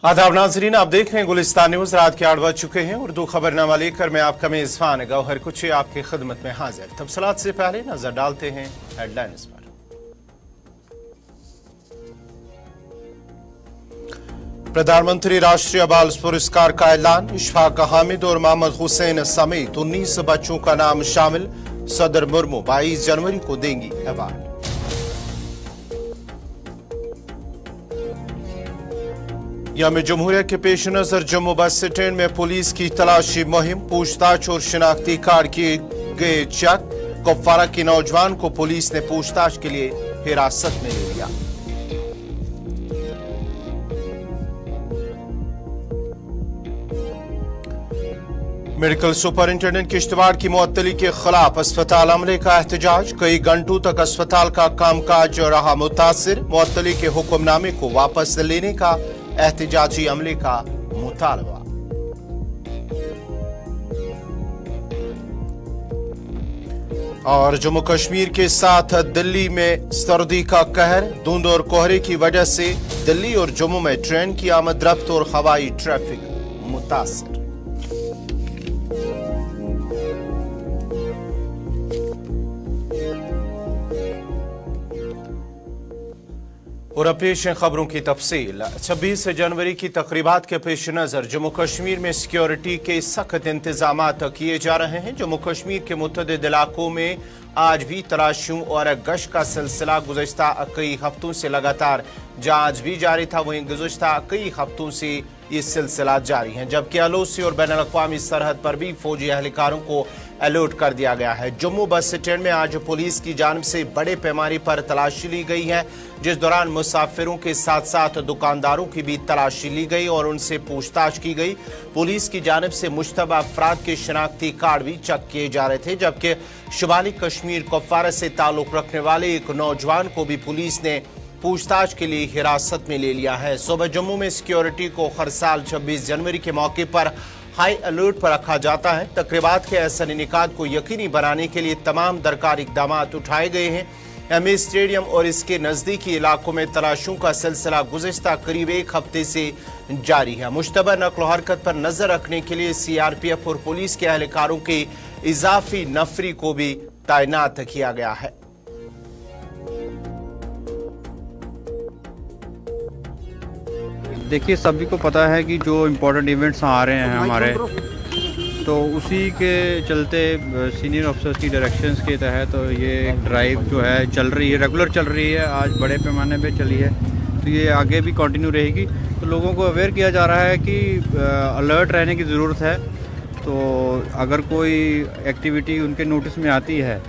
आदाब नाजरीन, आप देख रहे हैं गुलिस्तान न्यूज। रात के 8 बज चुके हैं। उर्दू खबरनामा लेकर मैं आपका मेजबान गौहर कुची आपकी खिदमत में हाजिर। तफसीलात से पहले नजर डालते हैं हेडलाइंस पर। प्रधानमंत्री राष्ट्रीय बाल पुरस्कार का ऐलान। इशफाक हामिद और मोहम्मद हुसैन समेत 19 बच्चों का नाम शामिल। सदर मुर्मू 22 जनवरी को देंगी अवार्ड। यौम जमहूरिया के पेश नजर जम्मू बस स्टैंड में पुलिस की तलाशी मुहिम। पूछताछ और शिनाख्ती कार्ड किए गए चेक। कुपवारा के नौजवान को पुलिस ने पूछताछ के लिए हिरासत में ले लिया। मेडिकल सुपरिंटेंडेंट किश्तवाड़ की मुअत्तली के खिलाफ अस्पताल अमले का एहतजाज। कई घंटों तक अस्पताल का कामकाज रहा मुतासिर। मुअत्तली के हुक्मनामे को वापस लेने का एहतजाजी अमले का मुतालबा। और जम्मू कश्मीर के साथ दिल्ली में सर्दी का कहर। धुंध और कोहरे की वजह से दिल्ली और जम्मू में ट्रेन की आमद रफ्त और हवाई ट्रैफिक मुतासिर। और अब पेश है खबरों की तफसील। 26 जनवरी की तकरीबात के पेश नज़र जम्मू कश्मीर में सिक्योरिटी के सख्त इंतजाम किए जा रहे हैं। जम्मू कश्मीर के मुतअद्दिद इलाकों में आज भी तलाशियों और गश्त का सिलसिला गुज़श्ता कई हफ्तों से लगातार जहाँ आज भी जारी था, वहीं गुज़श्ता कई हफ्तों से ये सिलसिला जारी है। जबकि एलओसी और बैनुल अक़वामी सरहद पर भी फौजी एहलकारों को अलर्ट कर दिया गया है। जम्मू बस स्टैंड में आज पुलिस की जानिब से बड़े पैमाने पर तलाशी ली गई है, जिस दौरान मुसाफिरों के साथ साथ दुकानदारों की भी तलाशी ली गई और उनसे पूछताछ की गई। पुलिस की जानिब से मुश्तबा अफराद के शनाख्ती कार्ड भी चेक किए जा रहे थे। जबकि शुमाली कश्मीर कुपवारा से ताल्लुक रखने वाले एक नौजवान को भी पुलिस ने पूछताछ के लिए हिरासत में ले लिया है। सुबह जम्मू में सिक्योरिटी को हर साल 26 जनवरी के मौके पर हाई अलर्ट पर रखा जाता है। तकरीबात के ऐसे इनेकाद को यकीनी बनाने के लिए तमाम दरकार इकदाम उठाए गए हैं। एमए स्टेडियम और इसके नज़दीकी इलाकों में तलाशियों का सिलसिला गुज़श्ता करीब एक हफ्ते से जारी है। मुश्तबा नक्ल हरकत पर नजर रखने के लिए सीआरपीएफ और पुलिस के एहलकारों के इजाफी नफरी को भी तैनात किया गया है। देखिए, सभी को पता है कि जो इम्पोर्टेंट इवेंट्स आ रहे हैं हमारे, तो उसी के चलते सीनियर ऑफिसर्स की डायरेक्शंस के तहत तो ये ड्राइव जो है चल रही है, रेगुलर चल रही है। आज बड़े पैमाने पे चली है, तो ये आगे भी कंटिन्यू रहेगी। तो लोगों को अवेयर किया जा रहा है कि अलर्ट रहने की ज़रूरत है। तो अगर कोई एक्टिविटी उनके नोटिस में आती है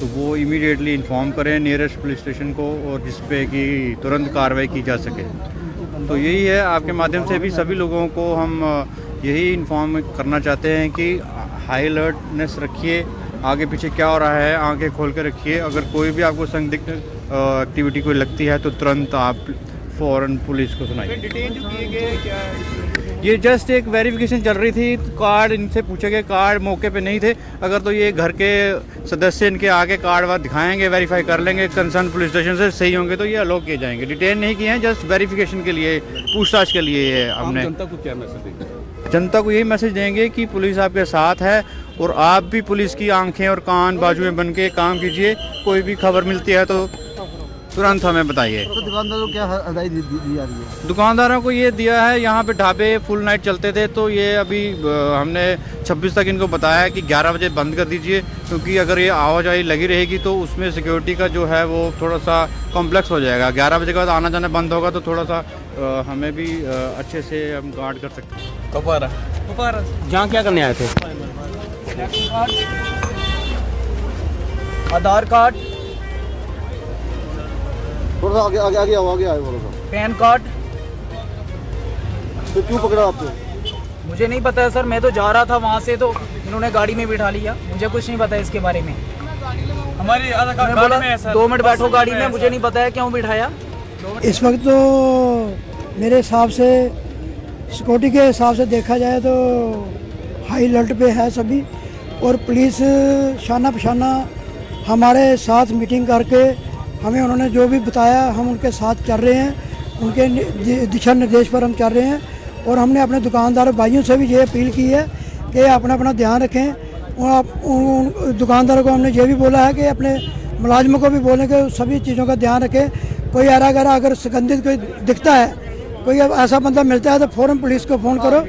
तो वो इमीडिएटली इन्फॉर्म करें नियरेस्ट पुलिस स्टेशन को, और जिस पे कि तुरंत कार्रवाई की जा सके। तो यही है, आपके माध्यम से भी सभी लोगों को हम यही इन्फॉर्म करना चाहते हैं कि हाई अलर्टनेस रखिए। आगे पीछे क्या हो रहा है आंखें खोल कर रखिए। अगर कोई भी आपको संदिग्ध एक्टिविटी कोई लगती है तो तुरंत आप फ़ौरन पुलिस को सुनाइए। डिटेन जो किए गए क्या है? ये जस्ट एक वेरिफिकेशन चल रही थी। कार्ड इनसे पूछे गए, कार्ड मौके पे नहीं थे। अगर तो ये घर के सदस्य इनके आगे कार्ड वार्ड दिखाएंगे, वेरीफाई कर लेंगे कंसर्न पुलिस स्टेशन से, सही होंगे तो ये अलाउ किए जाएंगे। डिटेन नहीं किए हैं, जस्ट वेरिफिकेशन के लिए, पूछताछ के लिए ये हमने। जनता को क्या मैसेज देंगे? जनता को यही मैसेज देंगे कि पुलिस आपके साथ है और आप भी पुलिस की आंखें और कान बाजुएं बन के काम कीजिए। कोई भी खबर मिलती है तो तुरंत हमें बताइए। तो दुकानदारों को क्या हदायत दी जा रही है? दुकानदारों को ये दिया है, यहाँ पे ढाबे फुल नाइट चलते थे, तो ये अभी हमने 26 तक इनको बताया है कि 11 बजे बंद कर दीजिए, क्योंकि अगर ये आवाजाही लगी रहेगी तो उसमें सिक्योरिटी का जो है वो थोड़ा सा कॉम्प्लेक्स हो जाएगा। 11 बजे के बाद आना जाना बंद होगा तो थोड़ा सा हमें भी अच्छे से हम गार्ड कर सकते हैं। कुपवारा जहाँ क्या करने आए थे? आधार कार्ड, थोड़ा सा आगे आगे आए थोड़ा सा। Pan card. तो क्यों पकड़ा आपको? मुझे नहीं पता है सर, मैं तो जा रहा था वहाँ से, तो इन्होंने गाड़ी में बिठा लिया। मुझे कुछ नहीं पता है इसके बारे में। हमारी बोला 2 मिनट बैठो गाड़ी में, मुझे नहीं पता है क्यों बिठाया। इस वक्त तो मेरे हिसाब से सिक्योरिटी के हिसाब से देखा जाए तो हाई अलर्ट पे है सभी, और पुलिस शाना पशाना हमारे साथ मीटिंग करके हमें उन्होंने जो भी बताया हम उनके साथ चल रहे हैं। उनके दिशा निर्देश पर हम चल रहे हैं। और हमने अपने दुकानदार भाइयों से भी ये अपील की है कि अपना अपना ध्यान रखें। और उन दुकानदारों को हमने ये भी बोला है कि अपने मुलाजिमों को भी बोलें कि सभी चीज़ों का ध्यान रखें। कोई अगर संदिग्ध कोई दिखता है, कोई ऐसा बंदा मिलता है तो फ़ौरन पुलिस को फ़ोन करो।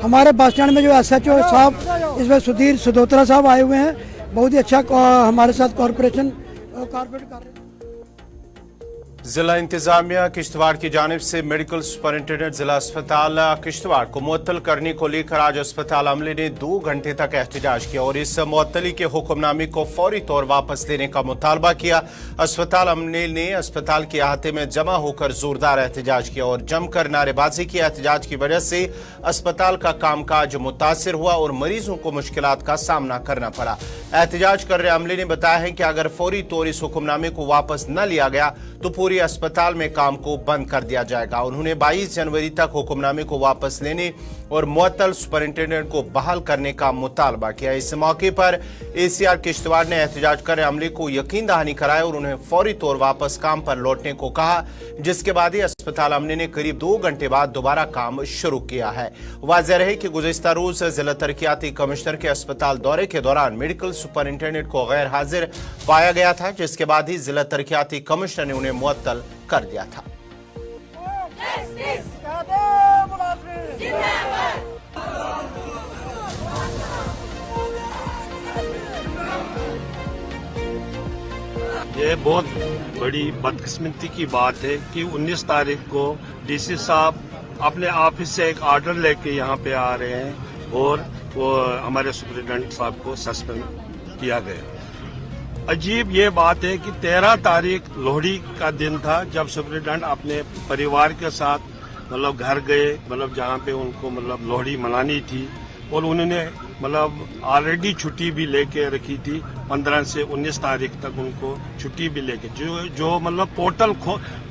हमारे बस स्टैंड में जो SHO साहब इसमें सुधीर सदोत्रा साहब आए हुए हैं, बहुत ही अच्छा हमारे साथ कॉर्पोरेट कर रहे हैं। जिला इंतजामिया किश्तवाड़ की जानिब से मेडिकल सुपरिंटेंडेंट जिला अस्पताल किश्तवाड़ को मुअत्तल करने को लेकर आज अस्पताल अमले ने 2 घंटे तक एहतजाज किया और इस मुअत्तली के हुक्मनामे को फौरी तौर वापस लेने का मुतालबा किया। अस्पताल अमले ने अस्पताल के अहाते में जमा होकर जोरदार एहतजाज किया और जमकर नारेबाजी की। एहतजाज की वजह से अस्पताल का कामकाज मुतासिर हुआ और मरीजों को मुश्किलात का सामना करना पड़ा। एहतजाज कर रहे अमले ने बताया है कि अगर फौरी तौर इस हुक्मनामे को वापस न लिया गया तो पूरी अस्पताल में काम को बंद कर दिया जाएगा। उन्होंने 22 जनवरी तक हुक्मनामे को वापस लेने और मुअत्तल सुपरिंटेंडेंट को बहाल करने का मुतालबा किया। इस मौके पर ACR किश्तवाड़ ने एहतजाज कर रहे अमले को यकीन दहानी कराया और उन्हें फौरी तौर वापस काम पर लौटने को कहा, जिसके बाद ही अस्पताल अमले ने करीब 2 घंटे बाद दोबारा काम शुरू किया है। वाज़ेह रहे कि गुज़िश्ता रोज जिला तरक्याती कमिश्नर के अस्पताल दौरे के दौरान मेडिकल सुपरिंटेंडेंट को गैर हाजिर पाया गया था, जिसके बाद ही जिला तरक्याती कमिश्नर ने उन्हें मुअत्तल कर दिया था। ये बहुत बड़ी बदकिस्मती की बात है कि 19 तारीख को DC साहब अपने ऑफिस से एक ऑर्डर लेके यहाँ पे आ रहे हैं और वो हमारे सुपरिटेंडेंट साहब को सस्पेंड किया गया। अजीब ये बात है कि 13 तारीख लोहड़ी का दिन था जब सुपरिटेंडेंट अपने परिवार के साथ मतलब घर गए, मतलब जहाँ पे उनको मतलब लोहड़ी मनानी थी और उन्होंने मतलब ऑलरेडी छुट्टी भी लेके रखी थी। 15 से 19 तारीख तक उनको छुट्टी भी लेके जो मतलब पोर्टल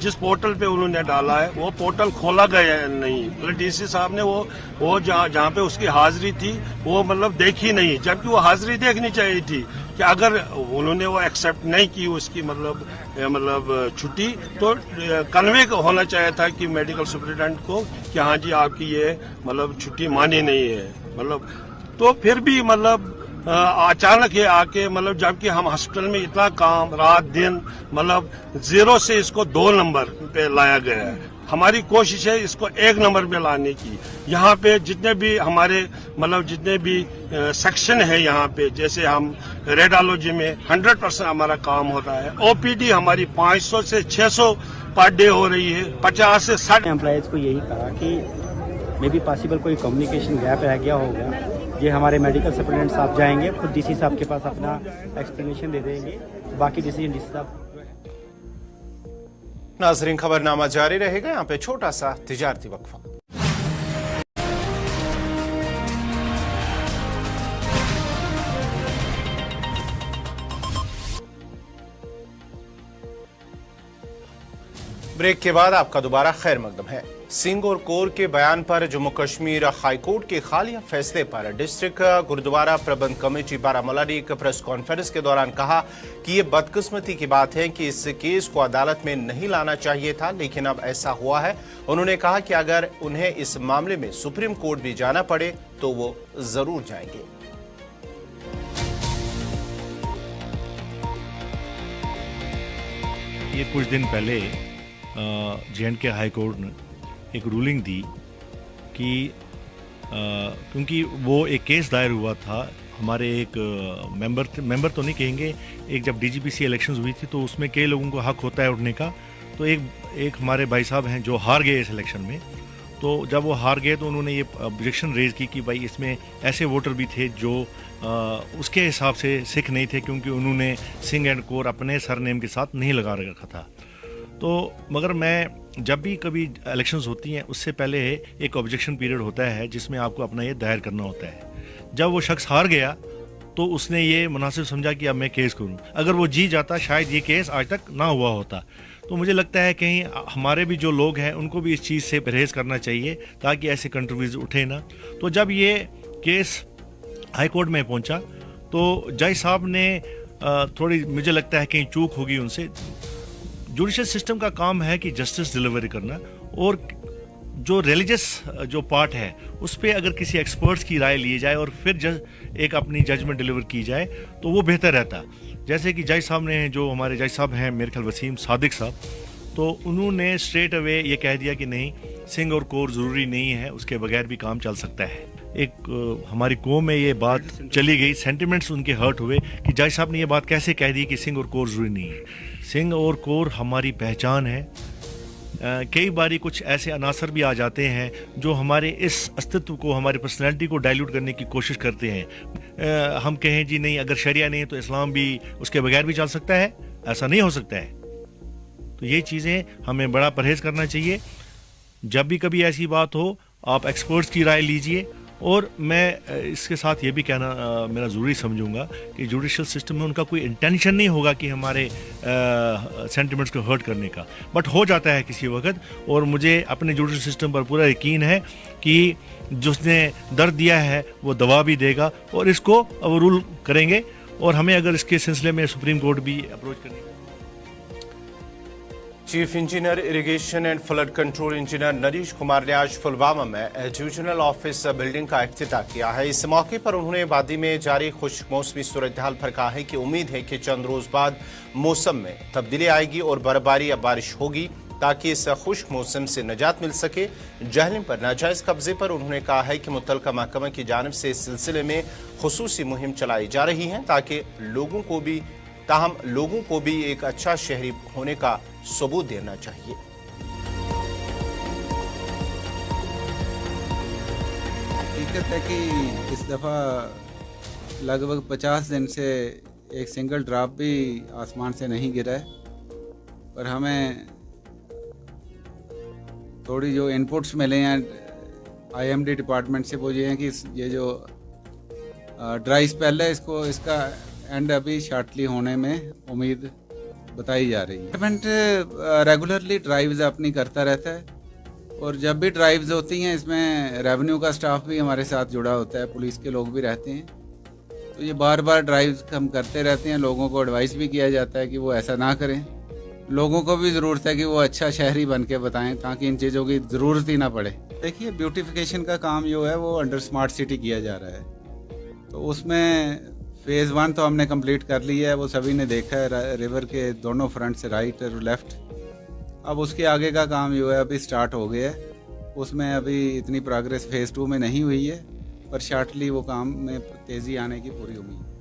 जिस पोर्टल पे उन्होंने डाला है वो पोर्टल खोला गया नहीं। मतलब DC साहब ने वो जहाँ पे उसकी हाजिरी थी वो मतलब देखी नहीं, जबकि वो हाजिरी देखनी चाहिए थी कि अगर उन्होंने वो एक्सेप्ट नहीं की उसकी मतलब छुट्टी तो कन्वे होना चाहिए था कि मेडिकल सुपरिटेंडेंट को कि हाँ जी आपकी ये मतलब छुट्टी मानी नहीं है। मतलब तो फिर भी मतलब अचानक ये आके मतलब जबकि हम हॉस्पिटल में इतना काम रात दिन मतलब 0 से इसको 2 नंबर पे लाया गया है। हमारी कोशिश है इसको 1 नंबर पे लाने की। यहाँ पे जितने भी हमारे मतलब जितने भी सेक्शन है यहाँ पे, जैसे हम रेडियोलॉजी में 100% हमारा काम होता है। OPD हमारी 500 से 600 पर डे हो रही है। 50 से 60 एम्प्लॉयज़ को यही कहा कि मे बी पॉसिबल कोई कम्युनिकेशन गैप रह गया होगा। ये हमारे मेडिकल सुपरिटेंडेंट साहब जाएंगे, खुद DC साहब के पास अपना एक्सप्लेनेशन दे देंगे, बाकी डिसीजन DC साहब। नाजरीन, खबरनामा जारी रहेगा। यहाँ पे छोटा सा तिजारती वक्फा। ब्रेक के बाद आपका दोबारा खैर मकदम है। सिंह और कोर के बयान पर जम्मू कश्मीर हाईकोर्ट के हालिया फैसले पर डिस्ट्रिक्ट गुरुद्वारा प्रबंध कमेटी बारामूला ने एक प्रेस कॉन्फ्रेंस के दौरान कहा कि ये बदकिस्मती की बात है कि इस केस को अदालत में नहीं लाना चाहिए था, लेकिन अब ऐसा हुआ है। उन्होंने कहा कि अगर उन्हें इस मामले में सुप्रीम कोर्ट भी जाना पड़े तो वो जरूर जाएंगे। ये कुछ दिन पहले J&K हाई कोर्ट ने एक रूलिंग दी कि क्योंकि वो एक केस दायर हुआ था हमारे एक मेंबर तो नहीं कहेंगे, एक जब DGPC इलेक्शंस हुई थी तो उसमें कई लोगों को हक होता है उठने का। तो एक हमारे भाई साहब हैं जो हार गए इस इलेक्शन में। तो जब वो हार गए तो उन्होंने ये ऑब्जेक्शन रेज की कि भाई इसमें ऐसे वोटर भी थे जो उसके हिसाब से सिख नहीं थे, क्योंकि उन्होंने सिंह एंड कोर अपने सरनेम के साथ नहीं लगा रखा था। तो मगर मैं जब भी कभी इलेक्शंस होती हैं उससे पहले एक ऑब्जेक्शन पीरियड होता है जिसमें आपको अपना ये दायर करना होता है। जब वो शख्स हार गया तो उसने ये मुनासिब समझा कि अब मैं केस करूं। अगर वो जी जाता शायद ये केस आज तक ना हुआ होता। तो मुझे लगता है कहीं हमारे भी जो लोग हैं उनको भी इस चीज़ से परहेज़ करना चाहिए ताकि ऐसे कंट्रोवर्सी उठे ना। तो जब ये केस हाई कोर्ट में पहुंचा तो जज साहब ने थोड़ी मुझे लगता है कहीं चूक होगी उनसे। जुडिशल सिस्टम का काम है कि जस्टिस डिलीवर करना, और जो रिलीजियस जो पार्ट है उस पर अगर किसी एक्सपर्ट्स की राय ली जाए और फिर एक अपनी जजमेंट डिलीवर की जाए तो वो बेहतर रहता। जैसे कि जज साहब ने, जो हमारे जज साहब हैं मेरे ख्याल वसीम सादिक साहब, तो उन्होंने स्ट्रेट अवे ये कह दिया कि नहीं, सिंह और कोर ज़रूरी नहीं है, उसके बगैर भी काम चल सकता है। एक हमारी कौम में ये बात चली गई, सेंटिमेंट्स उनके हर्ट हुए कि जज साहब ने ये बात कैसे कह दी कि सिंह और कोर ज़रूरी नहीं है। सिंह और कोर हमारी पहचान है। कई बारी कुछ ऐसे अनासर भी आ जाते हैं जो हमारे इस अस्तित्व को, हमारी पर्सनैलिटी को डाइल्यूट करने की कोशिश करते हैं। हम कहें जी नहीं, अगर शरिया नहीं है तो इस्लाम भी उसके बगैर भी चल सकता है, ऐसा नहीं हो सकता है। तो ये चीज़ें हमें बड़ा परहेज़ करना चाहिए। जब भी कभी ऐसी बात हो, आप एक्सपर्ट्स की राय लीजिए। और मैं इसके साथ ये भी कहना मेरा ज़रूरी समझूंगा कि जुडिशल सिस्टम में उनका कोई इंटेंशन नहीं होगा कि हमारे सेंटिमेंट्स को हर्ट करने का, बट हो जाता है किसी वक्त। और मुझे अपने जुडिशल सिस्टम पर पूरा यकीन है कि जिसने दर्द दिया है वो दवा भी देगा, और इसको ओवररूल करेंगे। और हमें अगर इसके सिलसिले में सुप्रीम कोर्ट भी अप्रोच करनी। Chief engineer irrigation and flood control engineer Naresh Kumar ने आज पुलवामा में डिविजनल ऑफिस बिल्डिंग का इफ्तिताह किया है। इस मौके पर उन्होंने वादी में जारी खुश्क मौसमी सूरत-ए-हाल पर कहा है कि उम्मीद है कि चंद रोज बाद मौसम में तब्दीली आएगी और बर्फबारी या बारिश होगी, ताकि इस खुश्क मौसम से निजात मिल सके। जहलम पर नाजायज कब्जे पर उन्होंने कहा है कि मुतल्लिका महकमा की जानिब से इस सिलसिले में खुसूसी मुहिम चलाई जा रही है, ताकि लोगों को भी एक अच्छा शहरी होने का सबूत देना चाहिए। हकीकत है कि इस दफ़ा लगभग 50 दिन से एक सिंगल ड्रॉप भी आसमान से नहीं गिरा है। पर हमें थोड़ी जो इनपुट्स मिले हैं आईएमडी डिपार्टमेंट से, वो ये हैं कि ये जो ड्राई स्पेल है इसका एंड अभी शॉर्टली होने में उम्मीद बताई जा रही है। गवर्नमेंट रेगुलरली ड्राइव्स अपनी करता रहता है, और जब भी ड्राइव्स होती हैं इसमें रेवेन्यू का स्टाफ भी हमारे साथ जुड़ा होता है, पुलिस के लोग भी रहते हैं। तो ये बार बार ड्राइव्स हम करते रहते हैं। लोगों को एडवाइस भी किया जाता है कि वो ऐसा ना करें। लोगों को भी ज़रूरत है कि वो अच्छा शहरी बन के बताएं, ताकि इन चीज़ों की ज़रूरत ही ना पड़े। देखिए, ब्यूटिफिकेशन का काम जो है वो अंडर स्मार्ट सिटी किया जा रहा है। तो उसमें फेज़ 1 तो हमने कंप्लीट कर लिया है, वो सभी ने देखा है, रिवर के दोनों फ्रंट से, राइट और लेफ्ट। अब उसके आगे का काम जो है अभी स्टार्ट हो गया है। उसमें अभी इतनी प्रोग्रेस फेज़ 2 में नहीं हुई है, पर शॉर्टली वो काम में तेज़ी आने की पूरी उम्मीद है।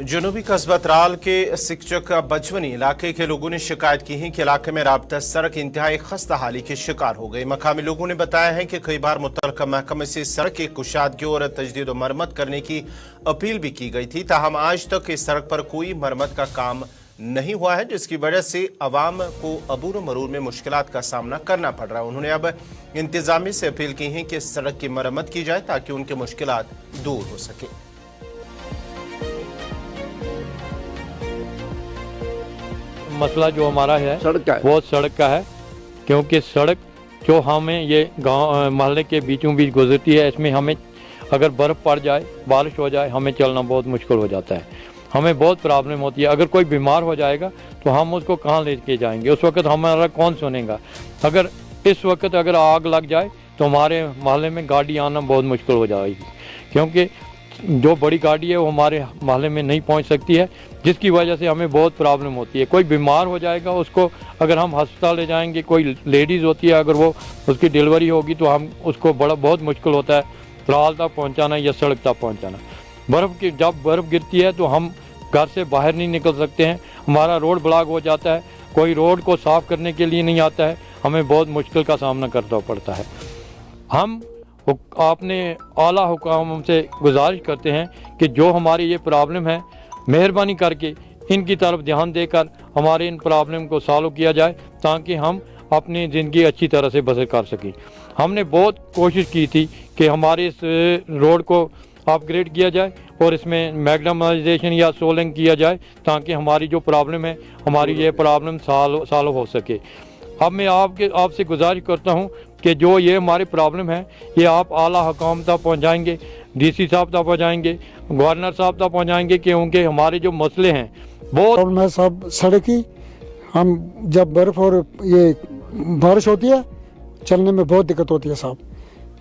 जनूबी कस्बा त्राल के सिकचक बचवनी इलाके के लोगों ने शिकायत की है कि इलाके में राबता सड़क इंतहाई खस्ता हाली के शिकार हो गई। मकामी लोगों ने बताया है कि कई बार मुतल्लिका महकमे से सड़क की कुशादगी और तजदीद व मरम्मत करने की अपील भी की गई थी, ताहम आज तक इस सड़क पर कोई मरम्मत का काम नहीं हुआ है, जिसकी वजह से अवाम को अबूर मरूर में मुश्किलात का सामना करना पड़ रहा है। उन्होंने अब इंतजामिया से अपील की है कि इस सड़क की मरम्मत की जाए ताकि उनकी मुश्किलात दूर हो सके। मसला जो हमारा है वो सड़क का है, क्योंकि सड़क जो हमें ये गांव मोहल्ले के बीचों बीच गुजरती है, इसमें हमें अगर बर्फ़ पड़ जाए, बारिश हो जाए, हमें चलना बहुत मुश्किल हो जाता है। हमें बहुत प्रॉब्लम होती है। अगर कोई बीमार हो जाएगा तो हम उसको कहाँ लेके जाएंगे? उस वक्त हमारा कौन सुनेगा? अगर इस वक्त अगर आग लग जाए तो हमारे मोहल्ले में गाड़ी आना बहुत मुश्किल हो जाएगी, क्योंकि जो बड़ी गाड़ी है वो हमारे मोहल्ले में नहीं पहुंच सकती है, जिसकी वजह से हमें बहुत प्रॉब्लम होती है। कोई बीमार हो जाएगा, उसको अगर हम अस्पताल ले जाएंगे, कोई लेडीज़ होती है, अगर वो उसकी डिलीवरी होगी तो हम उसको बहुत मुश्किल होता है त्राल तक पहुँचाना या सड़क तक पहुँचाना। जब बर्फ़ गिरती है तो हम घर से बाहर नहीं निकल सकते हैं, हमारा रोड ब्लॉक हो जाता है, कोई रोड को साफ़ करने के लिए नहीं आता है, हमें बहुत मुश्किल का सामना करना पड़ता है। हम आपने आला हुकाम से गुजारिश करते हैं कि जो हमारी ये प्रॉब्लम है, मेहरबानी करके इनकी तरफ ध्यान देकर हमारे इन प्रॉब्लम को सॉल्व किया जाए, ताकि हम अपनी ज़िंदगी अच्छी तरह से बसर कर सकें। हमने बहुत कोशिश की थी कि हमारे इस रोड को अपग्रेड किया जाए और इसमें मैग्नेटाइजेशन या सोलिंग किया जाए, ताकि हमारी जो प्रॉब्लम है, हमारी ये प्रॉब्लम सॉल्व हो सके। अब मैं आपसे गुजारिश करता हूँ कि जो ये हमारी प्रॉब्लम है, ये आप आला हुकाम तक पहुँचाएँगे, डीसी साहब तक पहुँचाएँगे, गवर्नर साहब तक पहुँचाएँगे, क्योंकि हमारे जो मसले हैं बहुत प्रॉब्लम है सब सड़क की। हम जब बर्फ़ और ये बारिश होती है चलने में बहुत दिक्कत होती है साहब।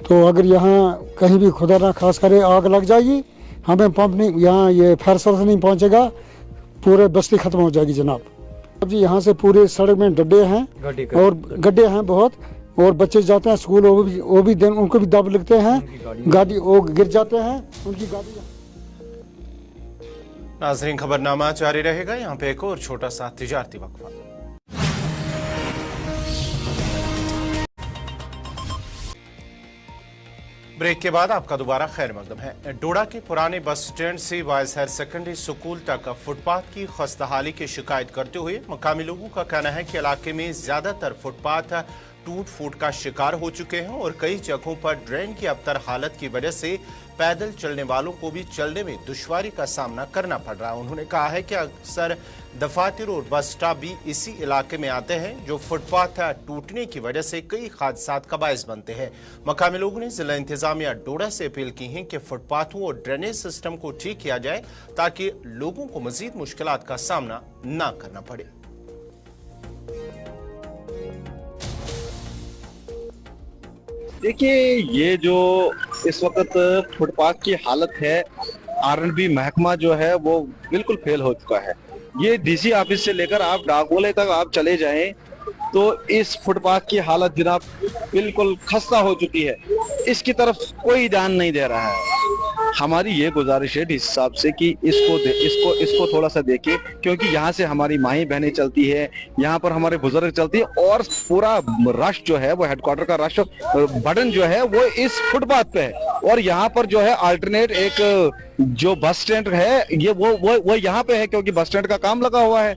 तो अगर यहाँ कहीं भी खुदा ना खास करे आग लग जाएगी, हमें पंप नहीं, यहाँ ये फायर सर्विस नहीं पहुँचेगा, पूरे बस्ती ख़त्म हो जाएगी जनाब। अब जी यहाँ से पूरे सड़क में गड्ढे हैं और गड्ढे हैं बहुत, और बच्चे जाते हैं स्कूल, वो भी दिन उनको भी दब लगते हैं, गाड़ी वो गिर जाते हैं उनकी गाड़ी। नाजरीन, खबरनामा जारी रहेगा। यहाँ पे एक और छोटा सा तिजारती वक्फा। ब्रेक के बाद आपका दोबारा खैर मकदम है। डोडा के पुराने बस स्टैंड से बॉयज हायर सेकेंडरी स्कूल तक फुटपाथ की खस्ताहाली की शिकायत करते हुए मकामी लोगों का कहना है कि इलाके में ज्यादातर फुटपाथ टूट फूट का शिकार हो चुके हैं और कई जगहों पर ड्रेन की अबतर हालत की वजह से पैदल चलने वालों को भी चलने में दुश्वारी का सामना करना पड़ रहा है। उन्होंने कहा है कि अक्सर दफातर और बस स्टॉप भी इसी इलाके में आते हैं, जो फुटपाथ टूटने की वजह से कई हादसात का बायस बनते हैं। मकामी लोगों ने जिला इंतजामिया डोडा से अपील की है कि फुटपाथों और ड्रेनेज सिस्टम को ठीक किया जाए ताकि लोगों को मजीद मुश्किलात का सामना न करना पड़े। देखिए, ये जो इस वक्त फुटपाथ की हालत है, R&B महकमा जो है वो बिल्कुल फेल हो चुका है। ये डीसी ऑफिस से लेकर आप डाकबंगले तक आप चले जाएं तो इस फुटपाथ की हालत जनाब बिल्कुल खस्ता हो चुकी है। इसकी तरफ कोई ध्यान नहीं दे रहा है। हमारी ये गुजारिश है डीसी साहब से कि इसको थोड़ा सा देखें, क्योंकि यहाँ से हमारी माही बहनें चलती है, यहाँ पर हमारे बुजुर्ग चलती है और पूरा रश जो है वो हेडक्वार्टर का रश बटन जो है वो इस फुटपाथ पे है। और यहाँ पर जो है अल्टरनेट एक जो बस स्टैंड है ये वो यहाँ पे है, क्योंकि बस स्टैंड का काम लगा हुआ है।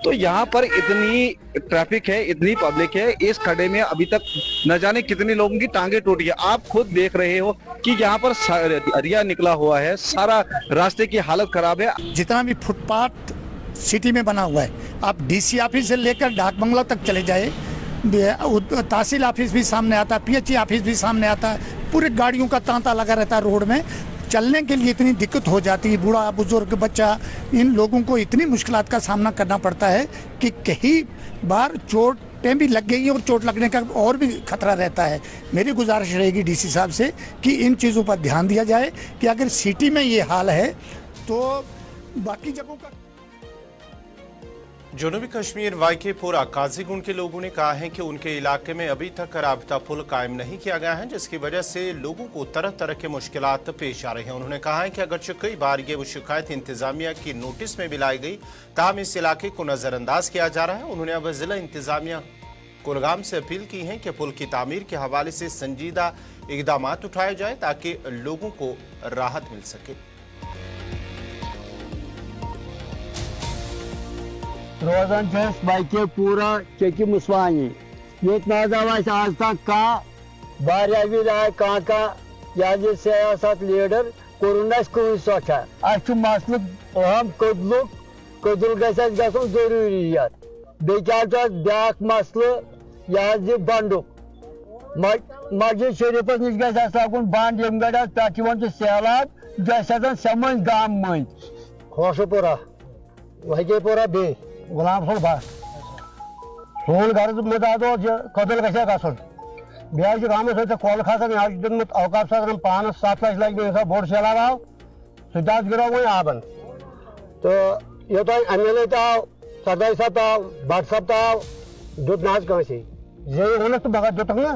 तो यहाँ पर इतनी ट्रैफिक है, इतनी पब्लिक है, इस खड्डे में अभी तक न जाने कितने लोगों की टांगे टूटी है। आप खुद देख रहे हो कि यहाँ पर रिया निकला हुआ है, सारा रास्ते की हालत खराब है। जितना भी फुटपाथ सिटी में बना हुआ है, आप डीसी ऑफिस से लेकर डाक बंगला तक चले जाए, तहसील ऑफिस भी सामने आता है, PHE ऑफिस भी सामने आता है, पूरे गाड़ियों का तांता लगा रहता है रोड में। चलने के लिए इतनी दिक्कत हो जाती है, बूढ़ा बुजुर्ग बच्चा, इन लोगों को इतनी मुश्किलात का सामना करना पड़ता है कि कई बार चोटें भी लग गई हैं और चोट लगने का और भी खतरा रहता है। मेरी गुजारिश रहेगी डीसी साहब से कि इन चीज़ों पर ध्यान दिया जाए कि अगर सिटी में ये हाल है तो बाकी जगहों का। जनूबी कश्मीर वाईकेपुरा काजीगुंड के लोगों ने कहा है कि उनके इलाके में अभी तक राबता पुल कायम नहीं किया गया है, जिसकी वजह से लोगों को तरह तरह के मुश्किलात पेश आ रही हैं। उन्होंने कहा है कि अगरचे कई बार ये शिकायत इंतजामिया की नोटिस में भी लाई गई, ताहम इस इलाके को नजरअंदाज किया जा रहा है। उन्होंने अब जिला इंतजामिया कुलगाम से अपील की है कि पुल की तामीर के हवाले से संजीदा इकदाम उठाए जाए ताकि लोगों को राहत मिल सके। रोजान बाइके पूरा चेकी मुसवानी ये आज तक कह सियासत लीडर कोरोना सोचा मसल अहम कदुल गसन जरूरी ब्या मसल यह बंडुक मस्जिद शरीफस नश गन बंद यम गड़ पे सैलाब समन गाम मन खोशपुरा वाईकेपुरा बे गुलाम बस सोन गर्ज मुदाद कदल गसन बे गाम कल खसान आज दिनमुत अवकाश पान 7 लाख लगे बोड़ सैलाब आव सह गिरो वो आबन। तो योत MLA आव, सरदार साहब आव, भट्ट साहब आव, दुत ना कंसे जे वन तो मगर दुत ना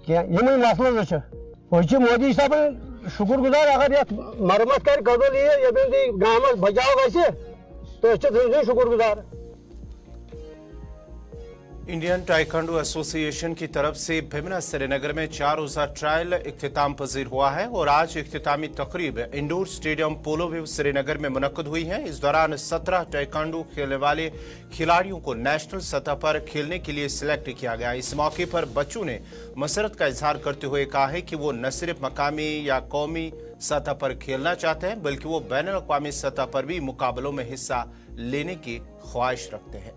यम मसल वो मोदी साहब शुक्र गुजार अगर ये मरम्मत कर कदल ये गाम बचाव गि तो शुक्र गुजार। इंडियन टाइकांडो एसोसिएशन की तरफ से भिमना श्रीनगर में 4 रोजा ट्रायल इख्तिताम पजीर हुआ है और आज इख्तितामी तकरीब इंडोर स्टेडियम पोलो व्यू श्रीनगर में मुनक्कद हुई है। इस दौरान 17 टाइकांडो खेलने वाले खिलाड़ियों को नेशनल सतह पर खेलने के लिए सिलेक्ट किया गया। इस मौके पर बच्चों ने मसरत का इजहार करते हुए कहा है कि वो न सिर्फ मकामी या कौमी सतह पर खेलना चाहते हैं बल्कि वो बैनुल अक़वामी सतह पर भी मुकाबलों में हिस्सा लेने की ख्वाहिश रखते हैं।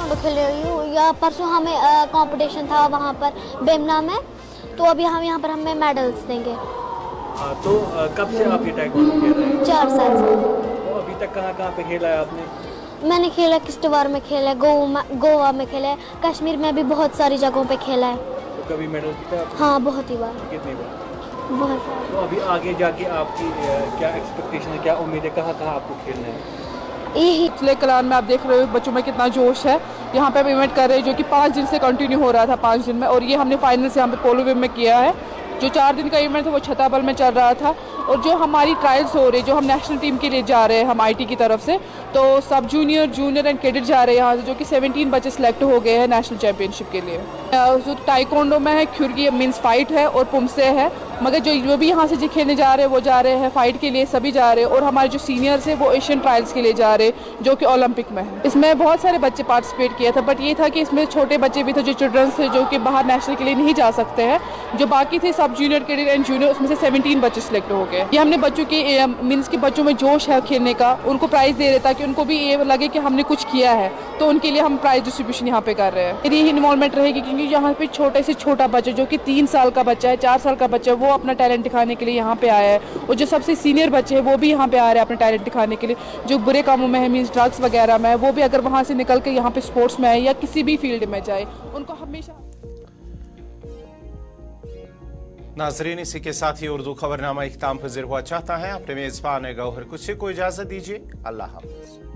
ताइक्वांडो खेले हुई हूँ। या परसों हमें कंपटीशन था वहाँ पर बेमना में, तो अभी हम यहाँ पर हमें मेडल्स देंगे। तो कब से आप ये ताइक्वांडो खेल रहे हैं? 4 साल से। तो अभी तक कहाँ पे खेला है आपने? मैंने खेला किश्तवाड़ में खेला है, गोवा में खेला है, कश्मीर में भी बहुत सारी जगहों पे खेला है। तो कभी मेडल जीता आपने? हाँ, बहुत ही बार। कितनी बार? बहुत सारी। तो अभी आगे जाके आपकी क्या एक्सपेक्टेशन है, क्या उम्मीद है, कहाँ आपको खेलना है? पिछले कलान में आप देख रहे हो बच्चों में कितना जोश है। यहाँ पे इवेंट कर रहे हैं जो कि 5 दिन से कंटिन्यू हो रहा था, 5 दिन में, और ये हमने फाइनल से यहाँ पे पोलो वेव में किया है। जो 4 दिन का इवेंट था वो छताबल में चल रहा था, और जो हमारी ट्रायल्स हो रही है, जो हम नेशनल टीम के लिए जा रहे हैं, हम आईटी की तरफ से, तो सब जूनियर, जूनियर एंड कैडेट जा रहे हैं यहाँ से, जो कि 17 बच्चे सिलेक्ट हो गए हैं नेशनल चैंपियनशिप के लिए। जो ताइक्वांडो में है ख्युर्गी मीन्स फाइट है, और पुमसे है, मगर जो भी यहाँ से जो खेलने जा रहे हैं वो जा रहे हैं फाइट के लिए, सभी जा रहे हैं। और हमारे जो सीनियर्स हैं वो एशियन ट्रायल्स के लिए जा रहे हैं, जो कि ओलंपिक में है। इसमें बहुत सारे बच्चे पार्टिसिपेट किया था, बट ये था कि इसमें छोटे बच्चे भी थे, जो चिल्ड्रंस थे, जो कि बाहर नेशनल के लिए नहीं जा सकते हैं। जो बाकी थे सब जूनियर, कैडेट एंड जूनियर, उसमें से 17 बच्चे सिलेक्ट हो गए। ये हमने बच्चों की मीन्स के बच्चों में जोश है खेलने का, उनको प्राइज़ दे रहे ताकि उनको भी ये लगे कि हमने कुछ किया है, तो उनके लिए हम प्राइज़ डिस्ट्रीब्यूशन यहाँ पे कर रहे हैं। मेरी ही इन्वॉल्वमेंट रहेगी, क्योंकि यहाँ पे छोटे से छोटा बच्चा जो कि 3 साल का बच्चा है, 4 साल का बच्चा है, वो अपना टैलेंट दिखाने के लिए यहाँ पे आया है, और जो सबसे सीनियर बच्चे हैं वो भी यहाँ पे आ रहे हैं अपना टैलेंट दिखाने के लिए। जो बुरे कामों में है, मीन्स ड्रग्स वगैरह में है, वो भी अगर वहाँ से निकल के यहाँ पे स्पोर्ट्स में आए या किसी भी फील्ड में जाए, उनको हमेशा। नाजरीन, इसी के साथ ही उर्दू खबरनामा इख्ताम पज़ीर हुआ चाहता है। अपने मेज़बान गौहर कुछ को इजाज़त दीजिए। अल्लाह हाफ़िज़।